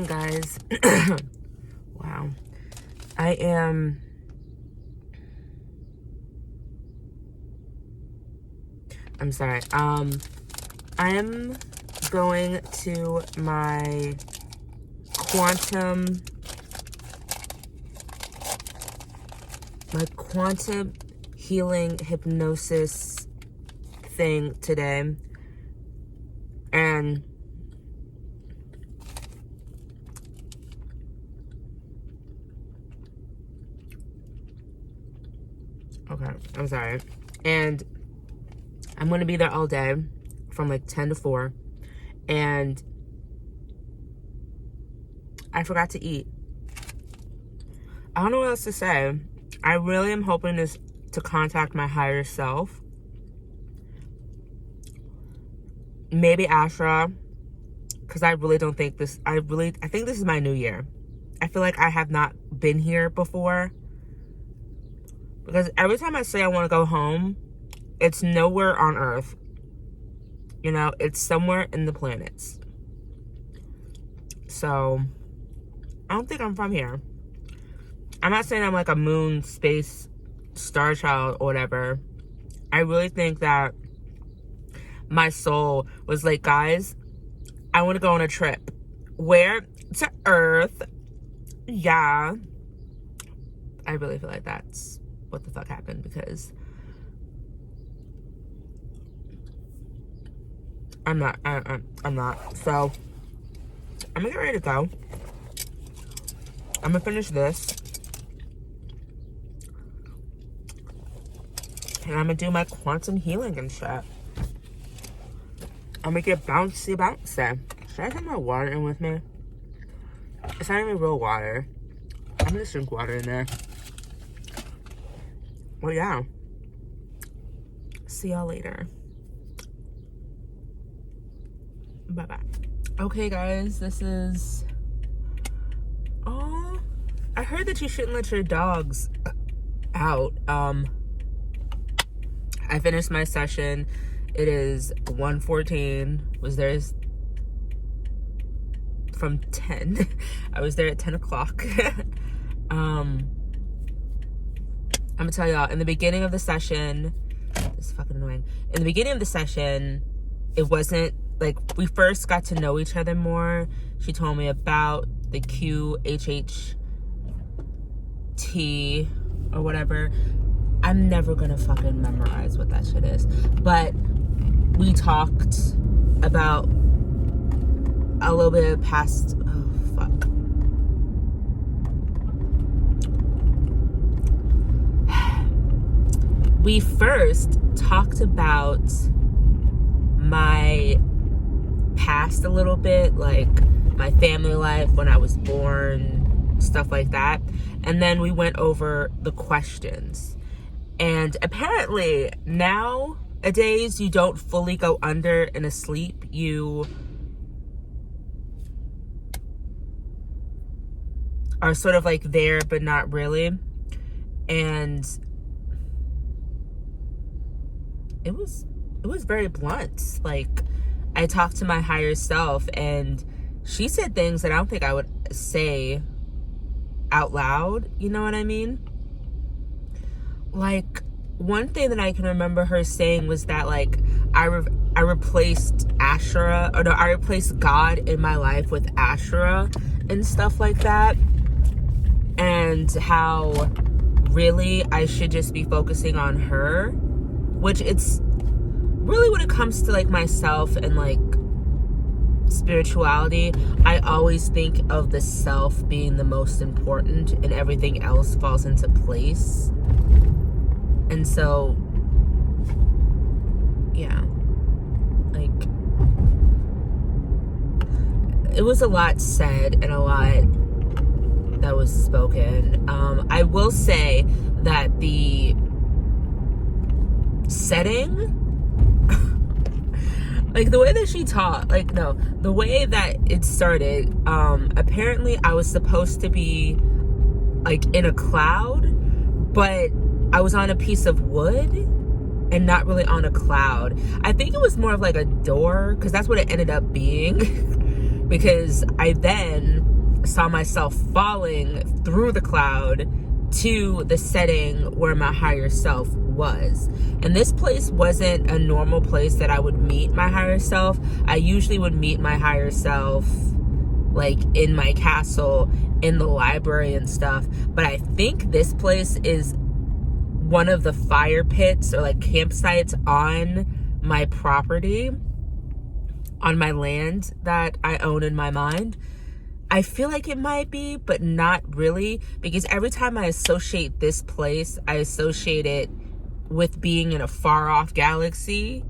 morning, guys. Wow. I'm sorry. I am going to my quantum healing hypnosis thing today. And okay, I'm sorry. And I'm going to be there all day from like 10 to 4. And I forgot to eat. I don't know what else to say. I really am hoping to contact my higher self. Maybe Ashra. Because I really don't think this... I think this is my new year. I feel like I have not been here before. Because every time I say I want to go home, it's nowhere on Earth. You know, it's somewhere in the planets. So, I don't think I'm from here. I'm not saying I'm like a moon, space, star child or whatever. I really think that my soul was like, guys, I want to go on a trip. Where? To Earth. Yeah. I really feel like that's what the fuck happened, because I'm not. So I'm gonna get ready to go. I'm gonna finish this, and I'm gonna do my quantum healing and shit. I'm gonna get bouncy. Should I have my water in with me? It's not even real water. I'm gonna drink water in there. Well, yeah. See y'all later. Bye-bye. Okay, guys, this is... Oh, I heard that you shouldn't let your dogs out. I finished my session. It is 1:14. Was there from 10. I was there at 10 o'clock. I'm gonna tell y'all, in the beginning of the session, this is fucking annoying. In the beginning of the session, it wasn't like, we first got to know each other more. She told me about the QHHT or whatever. I'm never gonna fucking memorize what that shit is. But we talked about a little bit past, oh fuck. We first talked about my past a little bit, like my family life, when I was born, stuff like that. And then we went over the questions. And apparently nowadays you don't fully go under in a sleep. You are sort of like there, but not really. And it was very blunt. Like, I talked to my higher self, and she said things that I don't think I would say out loud. You know what I mean? Like, one thing that I can remember her saying was that, like, I replaced I replaced God in my life with Ashra and stuff like that. And how really I should just be focusing on her. Which, it's really, when it comes to like myself and like spirituality, I always think of the self being the most important, and everything else falls into place. And so, yeah, like, it was a lot said and a lot that was spoken. I will say that the setting, like the way that she taught, like, no, the way that it started, apparently I was supposed to be like in a cloud, but I was on a piece of wood and not really on a cloud. I think it was more of like a door, because that's what it ended up being. Because I then saw myself falling through the cloud to the setting where my higher self was. And this place wasn't a normal place that I would meet my higher self. I usually would meet my higher self like in my castle, in the library and stuff. But I think this place is one of the fire pits or like campsites on my property, on my land that I own in my mind. I feel like it might be, but not really, because every time I associate this place, I associate it with being in a far off galaxy,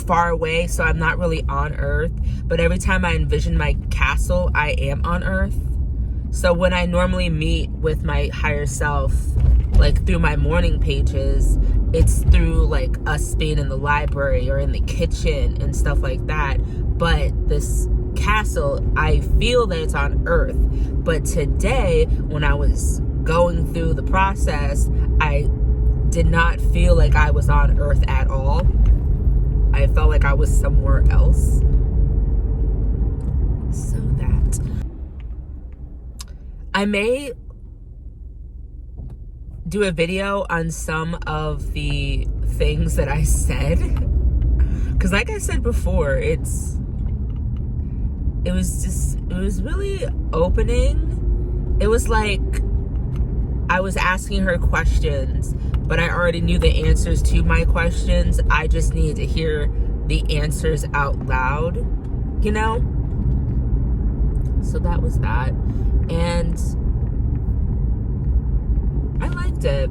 far away, so I'm not really on Earth. But every time I envision my castle, I am on Earth. So when I normally meet with my higher self, like through my morning pages, it's through like us being in the library or in the kitchen and stuff like that. But this castle, I feel that it's on Earth. But today, when I was going through the process, I did not feel like I was on Earth at all. I felt like I was somewhere else. So that I may do a video on some of the things that I said, because like I said before, it was really opening. It was like I was asking her questions, but I already knew the answers to my questions. I just needed to hear the answers out loud, you know? So that was that. And I liked it.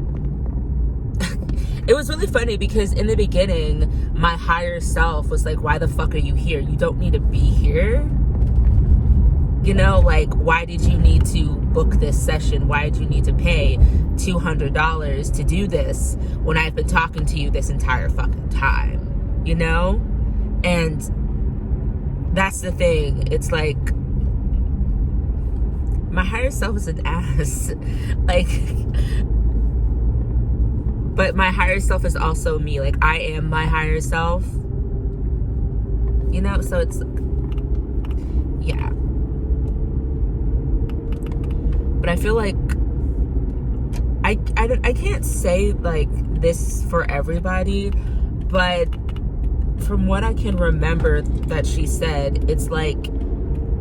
It was really funny because in the beginning, my higher self was like, why the fuck are you here? You don't need to be here. You know, like, why did you need to book this session? Why did you need to pay $200 to do this when I've been talking to you this entire fucking time? You know? And that's the thing. It's like, my higher self is an ass. Like, but my higher self is also me. Like, I am my higher self. You know? So it's, yeah. But I feel like I can't say like this for everybody, but from what I can remember that she said, it's like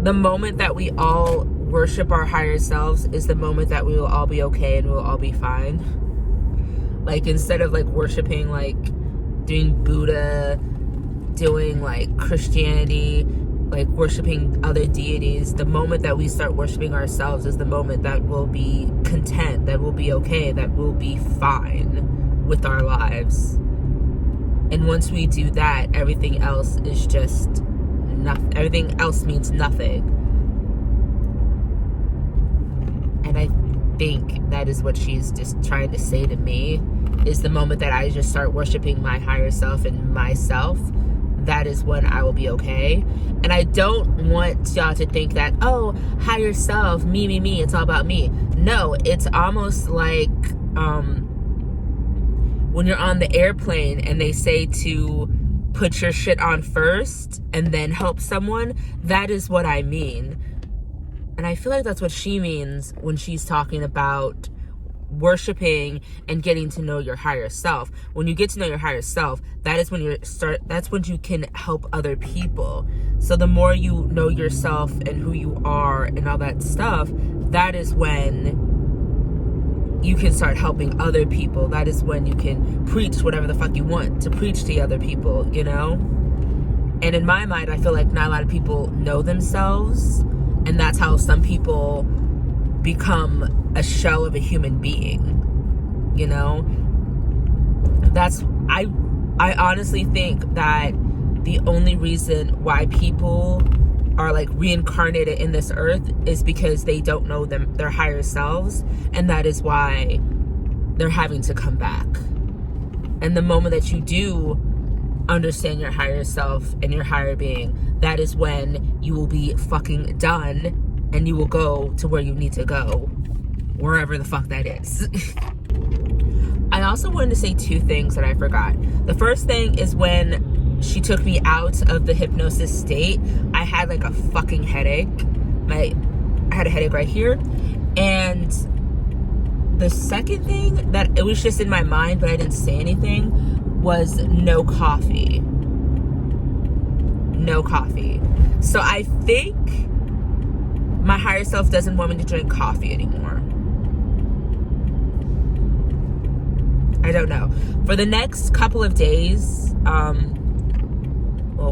the moment that we all worship our higher selves is the moment that we will all be okay and we'll all be fine. Like, instead of like worshiping, like doing Buddha, doing like Christianity, like worshiping other deities, the moment that we start worshiping ourselves is the moment that we'll be content, that we'll be okay, that we'll be fine with our lives. And once we do that, everything else is just nothing. Everything else means nothing. And I think that is what she's just trying to say to me, is the moment that I just start worshiping my higher self and myself, that is when I will be okay. And I don't want y'all to think that, oh, higher self, me, it's all about me. No, it's almost like when you're on the airplane and they say to put your shit on first and then help someone. That is what I mean. And I feel like that's what she means when she's talking about worshiping and getting to know your higher self. When you get to know your higher self, that is when that's when you can help other people. So the more you know yourself and who you are and all that stuff, that is when you can start helping other people. That is when you can preach whatever the fuck you want to preach to other people, you know? And in my mind, I feel like not a lot of people know themselves, and that's how some people become a shell of a human being, you know? I honestly think that the only reason why people are like reincarnated in this earth is because they don't know their higher selves, and that is why they're having to come back. And the moment that you do understand your higher self and your higher being, that is when you will be fucking done and you will go to where you need to go, wherever the fuck that is. I also wanted to say two things that I forgot. The first thing is when she took me out of the hypnosis state, I had like a fucking headache. I had a headache right here. And the second thing that it was just in my mind, but I didn't say anything, was no coffee. No coffee. So I think my higher self doesn't want me to drink coffee anymore. I don't know. For the next couple of days, well,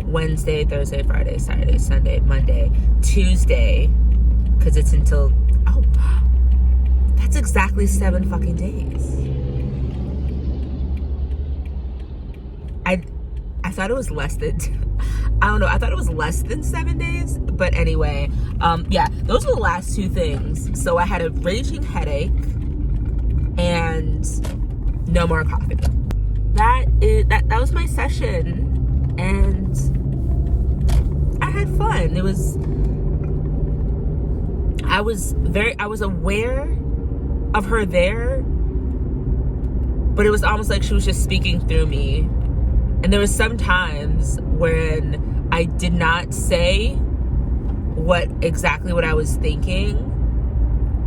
Wednesday, Thursday, Friday, Saturday, Sunday, Monday, Tuesday, because it's until, oh, that's exactly 7 fucking days. I thought it was less than, I don't know, I thought it was less than 7 days, but anyway, yeah, those were the last 2 things. So I had a raging headache and no more coffee. That was my session, and I had fun. I was aware of her there, but it was almost like she was just speaking through me. And there was some times when I did not say exactly what I was thinking,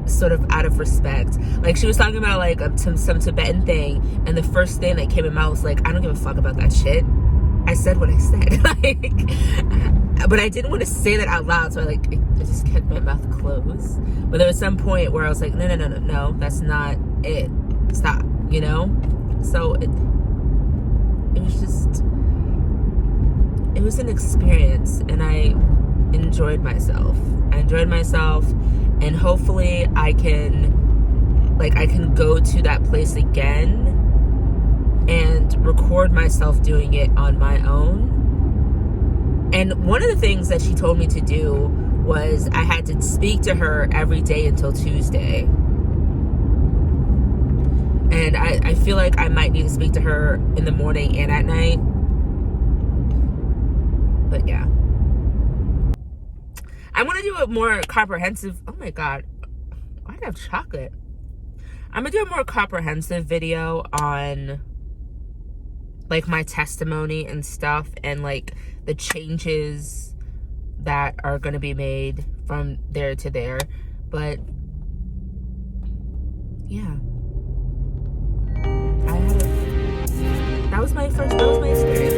sort of out of respect. Like, she was talking about like some Tibetan thing, and the first thing that came in my mouth was like, I don't give a fuck about that shit. I said what I said. Like, but I didn't want to say that out loud, so I just kept my mouth closed. But there was some point where I was like, no, that's not it. Stop, you know? So it was an experience, and I enjoyed myself. And hopefully I can go to that place again and record myself doing it on my own. And one of the things that she told me to do was I had to speak to her every day until Tuesday. And I feel like I might need to speak to her in the morning and at night. But yeah. I want to do a more comprehensive, oh my God, why did I have chocolate? I'm going to do a more comprehensive video on like my testimony and stuff, and like the changes that are going to be made from there to there. But yeah, that was my experience.